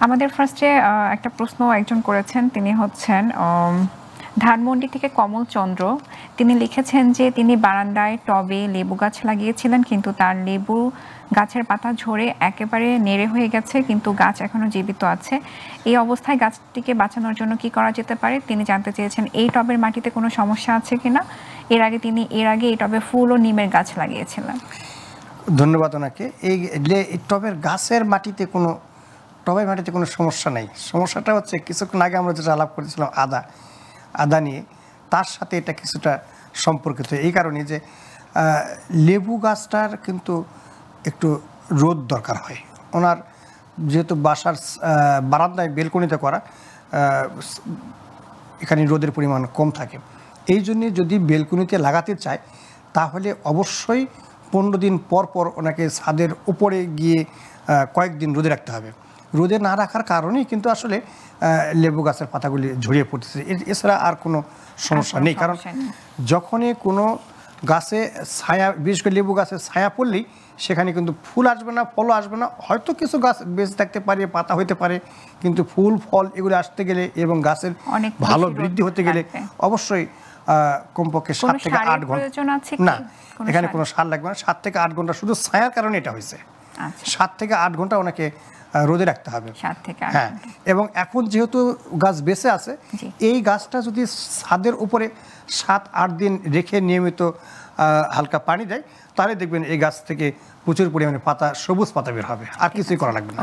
আমাদের ফার্স্টে একটা প্রশ্ন একজন করেছেন, তিনি হচ্ছেন ধানমন্ডি থেকে কমল চন্দ্র। তিনি লিখেছেন যে তিনি বারান্দায় টবে লেবু গাছ লাগিয়েছিলেন, কিন্তু তার লেবু গাছের পাতা ঝরে একেবারে নেড়ে হয়ে গেছে, কিন্তু গাছ এখনো জীবিত আছে। এই অবস্থায় গাছটিকে বাঁচানোর জন্য কি করা যেতে পারে তিনি জানতে চেয়েছেন। এই টবের মাটিতে কোনো সমস্যা আছে কিনা, এর আগে এই টবে ফুল ও নিমের গাছ লাগিয়েছিলেন। ধন্যবাদ ওনাকে। এই টবের গাছের মাটিতে কোনো সমস্যা নেই। সমস্যাটা হচ্ছে কিছুক্ষণ আগে আমরা যেটা আলাপ করেছিলাম আদা নিয়ে, তার সাথে এটা কিছুটা সম্পর্কিত। এই কারণে যে লেবু গাছটার কিন্তু একটু রোদ দরকার হয়। ওনার যেহেতু বাসার বারান্দায় বেলকনিতে করা, এখানে রোদের পরিমাণ কম থাকে, এই জন্যে যদি বেলকনিতে লাগাতে চায় তাহলে অবশ্যই 15 দিন পর পর ওনাকে ছাদের উপরে গিয়ে কয়েকদিন রোদে রাখতে হবে। রোদে না রাখার কারণেই কিন্তু আসলে লেবু গাছের পাতাগুলি ঝরিয়ে পড়তেছে। এছাড়া আর কোনো সমস্যা নেই। কারণ যখনই কোনো গাছে ছায়া, বিশেষ করে লেবু গাছে ছায়া পড়লেই সেখানে কিন্তু ফুল আসবে না, ফলও আসবে না। হয়তো কিছু গাছ বেঁচে থাকতে পারে, পাতা হইতে পারে, কিন্তু ফুল ফল এগুলো আসতে গেলে এবং গাছের ভালো বৃদ্ধি হতে গেলে অবশ্যই কমপক্ষে 7 থেকে 8 ঘন্টা। না, এখানে কোনো সার লাগবে না। 7 থেকে 8 ঘন্টা শুধু ছায়ার কারণে এটা হয়েছে। 7 থেকে 8 ঘন্টা ওনাকে রোদে রাখতে হবে। হ্যাঁ, এবং এখন যেহেতু গাছ বেঁচে আছে, এই গাছটা যদি ছাদের উপরে 7-8 দিন রেখে নিয়মিত হালকা পানি দেয়, তাহলে দেখবেন এই গাছ থেকে প্রচুর পরিমাণে পাতা, সবুজ পাতা বের হবে, আর কিছুই করা লাগবে না।